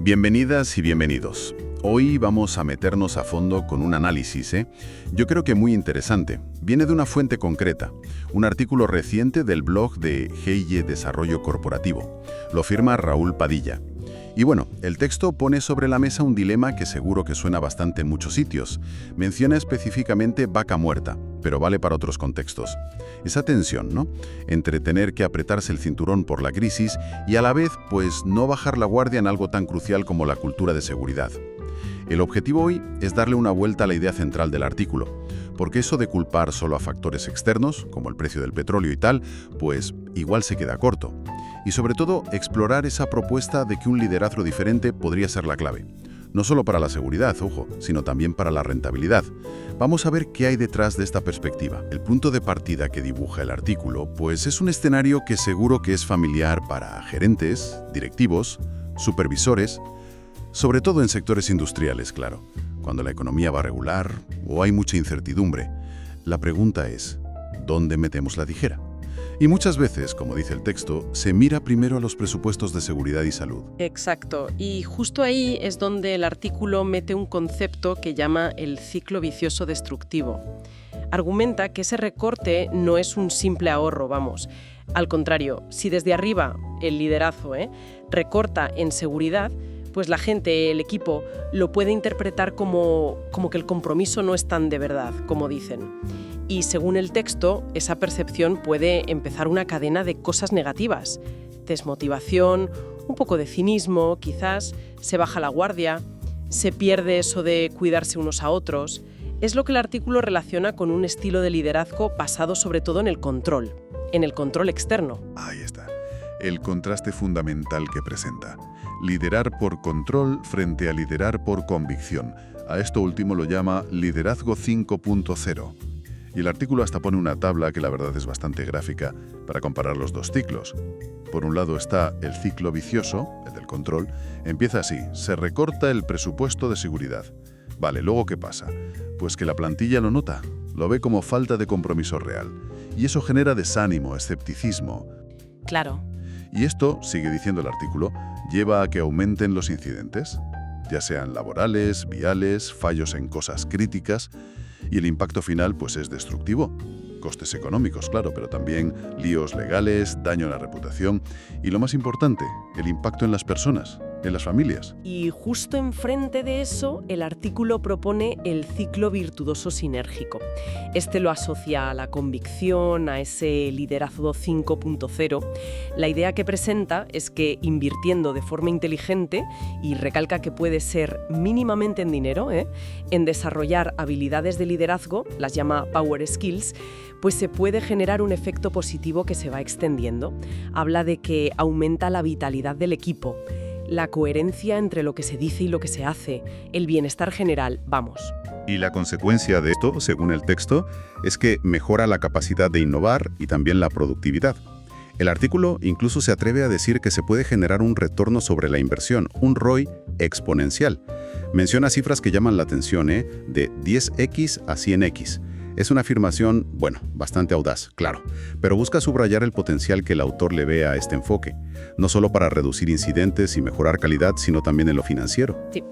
Bienvenidas y bienvenidos. Hoy vamos a meternos a fondo con un análisis, Yo creo que muy interesante. Viene de una fuente concreta, un artículo reciente del blog de GIE Desarrollo Corporativo. Lo firma Raúl Padilla. Y bueno, el texto pone sobre la mesa un dilema que seguro que suena bastante en muchos sitios. Menciona específicamente vaca muerta, pero vale para otros contextos. Esa tensión, ¿no? Entre tener que apretarse el cinturón por la crisis y a la vez, pues, no bajar la guardia en algo tan crucial como la cultura de seguridad. El objetivo hoy es darle una vuelta a la idea central del artículo, porque eso de culpar solo a factores externos, como el precio del petróleo y tal, pues igual se queda corto. Y sobre todo, explorar esa propuesta de que un liderazgo diferente podría ser la clave. No solo para la seguridad, ojo, sino también para la rentabilidad. Vamos a ver qué hay detrás de esta perspectiva. El punto de partida que dibuja el artículo, pues es un escenario que seguro que es familiar para gerentes, directivos, supervisores, sobre todo en sectores industriales, claro, cuando la economía va regular o hay mucha incertidumbre. La pregunta es, ¿dónde metemos la tijera? Y muchas veces, como dice el texto, se mira primero a los presupuestos de seguridad y salud. Exacto, y justo ahí es donde el artículo mete un concepto que llama el ciclo vicioso destructivo. Argumenta que ese recorte no es un simple ahorro, vamos. Al contrario, si desde arriba el liderazgo recorta en seguridad, pues la gente, el equipo, lo puede interpretar como que el compromiso no es tan de verdad, como dicen. Y según el texto, esa percepción puede empezar una cadena de cosas negativas. Desmotivación, un poco de cinismo, quizás, se baja la guardia, se pierde eso de cuidarse unos a otros. Es lo que el artículo relaciona con un estilo de liderazgo basado sobre todo en el control externo. Ahí está, el contraste fundamental que presenta. Liderar por control frente a liderar por convicción. A esto último lo llama liderazgo 5.0. Y el artículo hasta pone una tabla que la verdad es bastante gráfica para comparar los dos ciclos. Por un lado está el ciclo vicioso, el del control. Empieza así, se recorta el presupuesto de seguridad. Vale, ¿luego qué pasa? Pues que la plantilla lo nota, lo ve como falta de compromiso real. Y eso genera desánimo, escepticismo. Claro. Y esto, sigue diciendo el artículo, lleva a que aumenten los incidentes, ya sean laborales, viales, fallos en cosas críticas, y el impacto final pues es destructivo. Costes económicos, claro, pero también líos legales, daño a la reputación y lo más importante, el impacto en las personas, en las familias. Y justo enfrente de eso, el artículo propone el ciclo virtuoso sinérgico. Este lo asocia a la convicción, a ese liderazgo 5.0. La idea que presenta es que invirtiendo de forma inteligente, y recalca que puede ser mínimamente en dinero, en desarrollar habilidades de liderazgo, las llama Power Skills, pues se puede generar un efecto positivo que se va extendiendo. Habla de que aumenta la vitalidad del equipo, la coherencia entre lo que se dice y lo que se hace, el bienestar general, vamos. Y la consecuencia de esto, según el texto, es que mejora la capacidad de innovar y también la productividad. El artículo incluso se atreve a decir que se puede generar un retorno sobre la inversión, un ROI exponencial. Menciona cifras que llaman la atención, de 10x a 100x. Es una afirmación, bastante audaz, claro, pero busca subrayar el potencial que el autor le ve a este enfoque, no solo para reducir incidentes y mejorar calidad, sino también en lo financiero. Sí,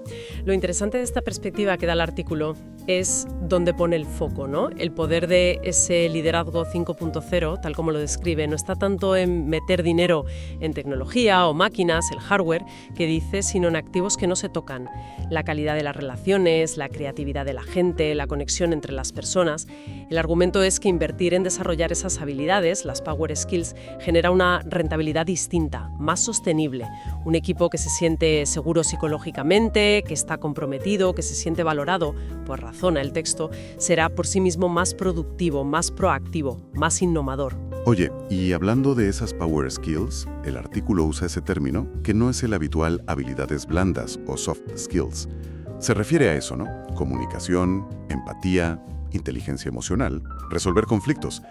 lo interesante de esta perspectiva que da el artículo es donde pone el foco, ¿no? El poder de ese liderazgo 5.0, tal como lo describe, no está tanto en meter dinero en tecnología o máquinas, el hardware, que dice, sino en activos que no se tocan. La calidad de las relaciones, la creatividad de la gente, la conexión entre las personas. El argumento es que invertir en desarrollar esas habilidades, las Power Skills, genera una rentabilidad distinta, más sostenible. Un equipo que se siente seguro psicológicamente, que está comprometido, que se siente valorado, pues razona el texto, será por sí mismo más productivo, más proactivo, más innovador. Oye, y hablando de esas Power Skills, el artículo usa ese término que no es el habitual habilidades blandas o soft skills. Se refiere a eso, ¿no? Comunicación, empatía, inteligencia emocional, resolver conflictos.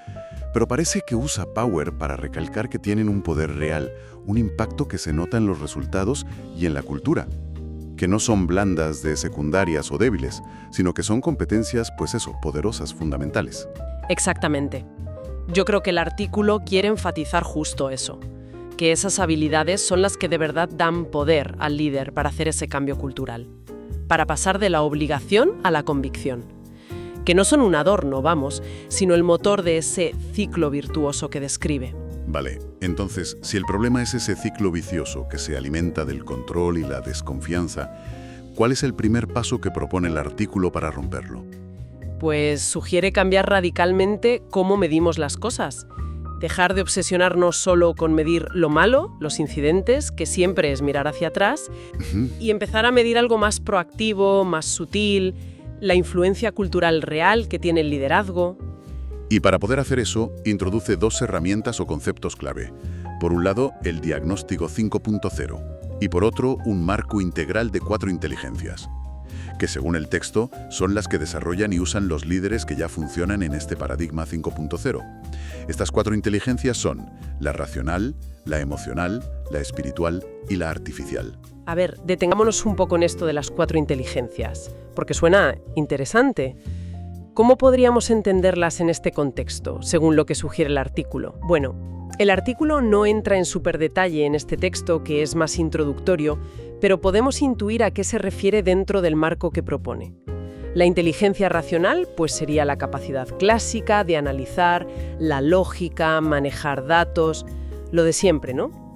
Pero parece que usa Power para recalcar que tienen un poder real, un impacto que se nota en los resultados y en la cultura. Que no son blandas de secundarias o débiles, sino que son competencias, poderosas, fundamentales. Exactamente. Yo creo que el artículo quiere enfatizar justo eso. que esas habilidades son las que de verdad dan poder al líder para hacer ese cambio cultural, para pasar de la obligación a la convicción. Que no son un adorno, vamos, sino el motor de ese ciclo virtuoso que describe. Vale, entonces, si el problema es ese ciclo vicioso que se alimenta del control y la desconfianza, ¿cuál es el primer paso que propone el artículo para romperlo? Pues sugiere cambiar radicalmente cómo medimos las cosas. Dejar de obsesionarnos solo con medir lo malo, los incidentes, que siempre es mirar hacia atrás, y empezar a medir algo más proactivo, más sutil, la influencia cultural real que tiene el liderazgo. Y para poder hacer eso, introduce dos herramientas o conceptos clave. Por un lado, el diagnóstico 5.0 y por otro, un marco integral de 4 inteligencias, que según el texto son las que desarrollan y usan los líderes que ya funcionan en este paradigma 5.0. Estas 4 inteligencias son la racional, la emocional, la espiritual y la artificial. A ver, detengámonos un poco en esto de las 4 inteligencias, porque suena interesante. ¿Cómo podríamos entenderlas en este contexto, según lo que sugiere el artículo? Bueno, el artículo no entra en súper detalle en este texto, que es más introductorio, pero podemos intuir a qué se refiere dentro del marco que propone. La inteligencia racional, pues sería la capacidad clásica de analizar, la lógica, manejar datos, lo de siempre, ¿no?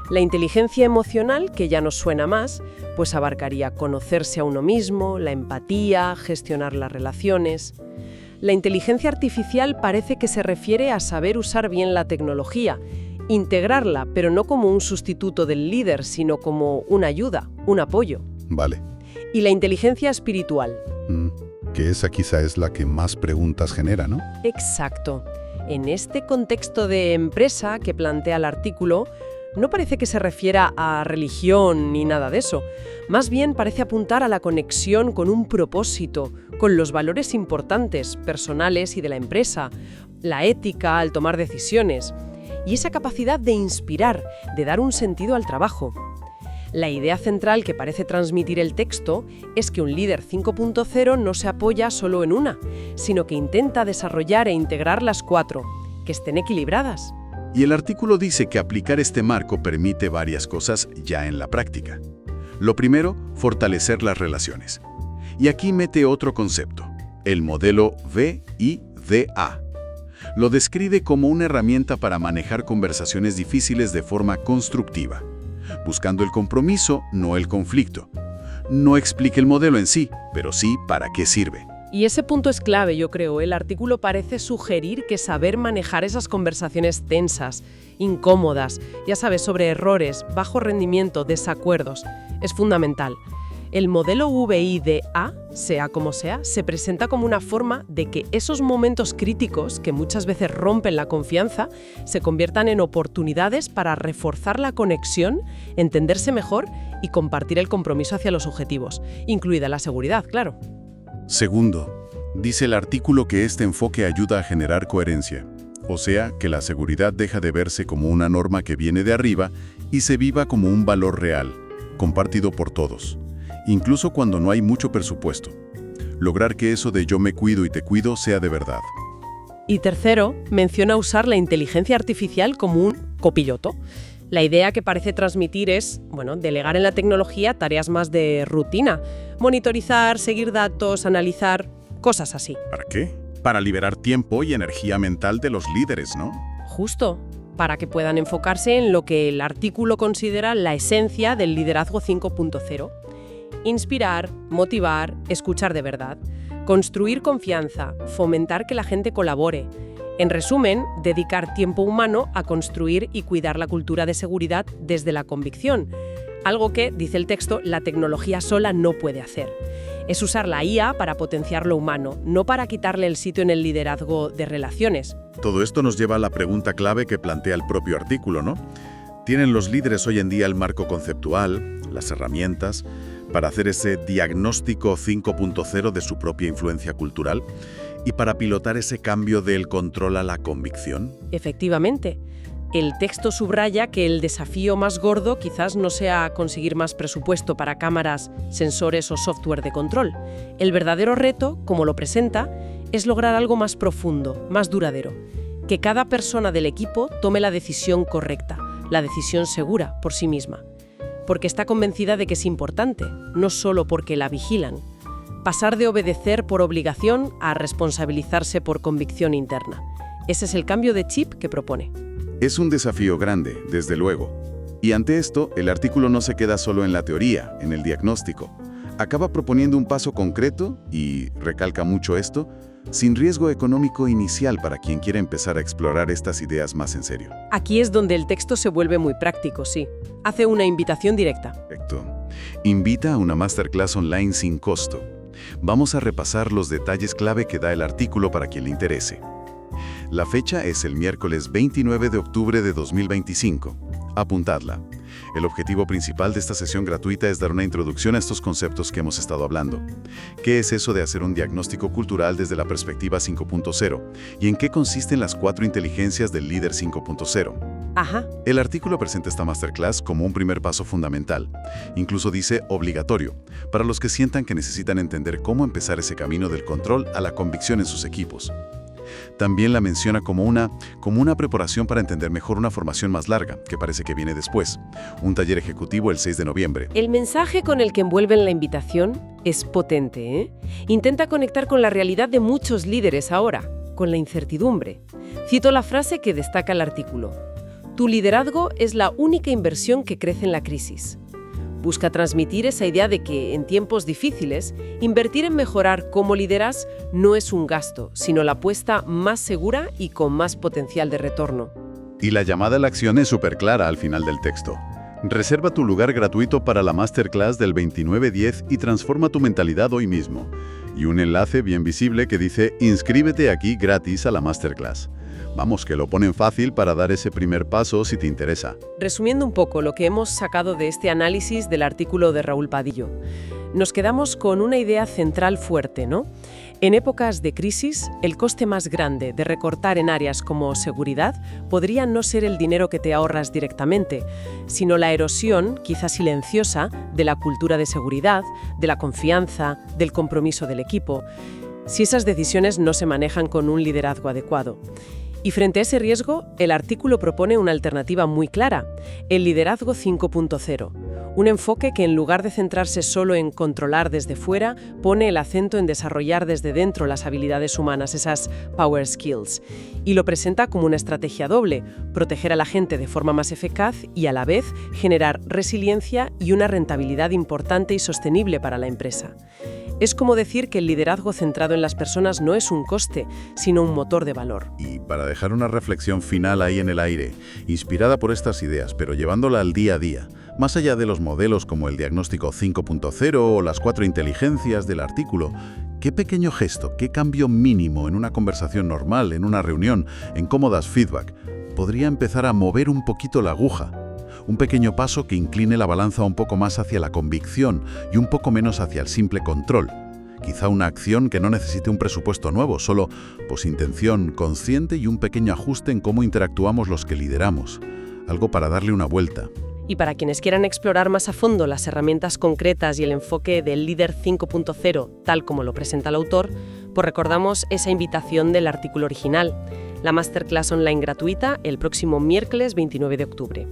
La inteligencia emocional, que ya nos suena más, pues abarcaría conocerse a uno mismo, la empatía, gestionar las relaciones. La inteligencia artificial parece que se refiere a saber usar bien la tecnología, integrarla, pero no como un sustituto del líder, sino como una ayuda, un apoyo. Vale. Y la inteligencia espiritual. Que esa quizá es la que más preguntas genera, ¿no? Exacto. En este contexto de empresa que plantea el artículo, no parece que se refiera a religión ni nada de eso. Más bien parece apuntar a la conexión con un propósito, con los valores importantes, personales y de la empresa, la ética al tomar decisiones, y esa capacidad de inspirar, de dar un sentido al trabajo. La idea central que parece transmitir el texto es que un líder 5.0 no se apoya solo en una, sino que intenta desarrollar e integrar las 4, que estén equilibradas. Y el artículo dice que aplicar este marco permite varias cosas ya en la práctica. Lo primero, fortalecer las relaciones. Y aquí mete otro concepto, el modelo VIDA. Lo describe como una herramienta para manejar conversaciones difíciles de forma constructiva, buscando el compromiso, no el conflicto. No explica el modelo en sí, pero sí para qué sirve. Y ese punto es clave, yo creo. El artículo parece sugerir que saber manejar esas conversaciones tensas, incómodas, ya sabes, sobre errores, bajo rendimiento, desacuerdos, es fundamental. El modelo VIDA, sea como sea, se presenta como una forma de que esos momentos críticos, que muchas veces rompen la confianza, se conviertan en oportunidades para reforzar la conexión, entenderse mejor y compartir el compromiso hacia los objetivos, incluida la seguridad, claro. Segundo, dice el artículo que este enfoque ayuda a generar coherencia, o sea, que la seguridad deja de verse como una norma que viene de arriba y se viva como un valor real, compartido por todos, incluso cuando no hay mucho presupuesto. Lograr que eso de yo me cuido y te cuido sea de verdad. Y tercero, menciona usar la inteligencia artificial como un copiloto. La idea que parece transmitir es, delegar en la tecnología tareas más de rutina. Monitorizar, seguir datos, analizar, cosas así. ¿Para qué? Para liberar tiempo y energía mental de los líderes, ¿no? Justo, para que puedan enfocarse en lo que el artículo considera la esencia del liderazgo 5.0. Inspirar, motivar, escuchar de verdad, construir confianza, fomentar que la gente colabore. En resumen, dedicar tiempo humano a construir y cuidar la cultura de seguridad desde la convicción, algo que, dice el texto, la tecnología sola no puede hacer. Es usar la IA para potenciar lo humano, no para quitarle el sitio en el liderazgo de relaciones. Todo esto nos lleva a la pregunta clave que plantea el propio artículo, ¿no? ¿Tienen los líderes hoy en día el marco conceptual, las herramientas, para hacer ese diagnóstico 5.0 de su propia influencia cultural y para pilotar ese cambio del control a la convicción? Efectivamente. El texto subraya que el desafío más gordo quizás no sea conseguir más presupuesto para cámaras, sensores o software de control. El verdadero reto, como lo presenta, es lograr algo más profundo, más duradero. Que cada persona del equipo tome la decisión correcta, la decisión segura por sí misma. Porque está convencida de que es importante, no solo porque la vigilan. Pasar de obedecer por obligación a responsabilizarse por convicción interna. Ese es el cambio de chip que propone. Es un desafío grande, desde luego. Y ante esto, el artículo no se queda solo en la teoría, en el diagnóstico. Acaba proponiendo un paso concreto, y recalca mucho esto, sin riesgo económico inicial para quien quiera empezar a explorar estas ideas más en serio. Aquí es donde el texto se vuelve muy práctico, sí. Hace una invitación directa. Perfecto. Invita a una masterclass online sin costo. Vamos a repasar los detalles clave que da el artículo para quien le interese. La fecha es el miércoles 29 de octubre de 2025. Apuntadla. El objetivo principal de esta sesión gratuita es dar una introducción a estos conceptos que hemos estado hablando. ¿Qué es eso de hacer un diagnóstico cultural desde la perspectiva 5.0? ¿Y en qué consisten las 4 inteligencias del líder 5.0? Ajá. El artículo presenta esta masterclass como un primer paso fundamental. Incluso dice obligatorio, para los que sientan que necesitan entender cómo empezar ese camino del control a la convicción en sus equipos. También la menciona como una preparación para entender mejor una formación más larga, que parece que viene después. Un taller ejecutivo el 6 de noviembre. El mensaje con el que envuelven la invitación es potente, ¿eh? Intenta conectar con la realidad de muchos líderes ahora, con la incertidumbre. Cito la frase que destaca el artículo. Tu liderazgo es la única inversión que crece en la crisis. Busca transmitir esa idea de que, en tiempos difíciles, invertir en mejorar cómo lideras no es un gasto, sino la apuesta más segura y con más potencial de retorno. Y la llamada a la acción es súper clara al final del texto. Reserva tu lugar gratuito para la masterclass del 29/10 y transforma tu mentalidad hoy mismo. Y un enlace bien visible que dice inscríbete aquí gratis a la masterclass. Vamos, que lo ponen fácil para dar ese primer paso si te interesa. Resumiendo un poco lo que hemos sacado de este análisis del artículo de Raúl Padillo, nos quedamos con una idea central fuerte, ¿no? En épocas de crisis, el coste más grande de recortar en áreas como seguridad podría no ser el dinero que te ahorras directamente, sino la erosión, quizá silenciosa, de la cultura de seguridad, de la confianza, del compromiso del equipo, si esas decisiones no se manejan con un liderazgo adecuado. Y frente a ese riesgo, el artículo propone una alternativa muy clara, el liderazgo 5.0. Un enfoque que en lugar de centrarse solo en controlar desde fuera, pone el acento en desarrollar desde dentro las habilidades humanas, esas power skills. Y lo presenta como una estrategia doble, proteger a la gente de forma más eficaz y a la vez generar resiliencia y una rentabilidad importante y sostenible para la empresa. Es como decir que el liderazgo centrado en las personas no es un coste, sino un motor de valor. Y para dejar una reflexión final ahí en el aire, inspirada por estas ideas, pero llevándola al día a día, más allá de los modelos como el diagnóstico 5.0 o las 4 inteligencias del artículo, ¿qué pequeño gesto, qué cambio mínimo en una conversación normal, en una reunión, en cómo das feedback, podría empezar a mover un poquito la aguja? Un pequeño paso que incline la balanza un poco más hacia la convicción y un poco menos hacia el simple control. Quizá una acción que no necesite un presupuesto nuevo, solo intención consciente y un pequeño ajuste en cómo interactuamos los que lideramos. Algo para darle una vuelta. Y para quienes quieran explorar más a fondo las herramientas concretas y el enfoque del líder 5.0, tal como lo presenta el autor, pues recordamos esa invitación del artículo original, la masterclass online gratuita el próximo miércoles 29 de octubre.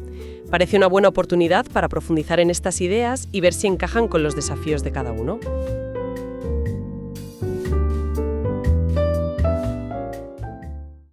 Parece una buena oportunidad para profundizar en estas ideas y ver si encajan con los desafíos de cada uno.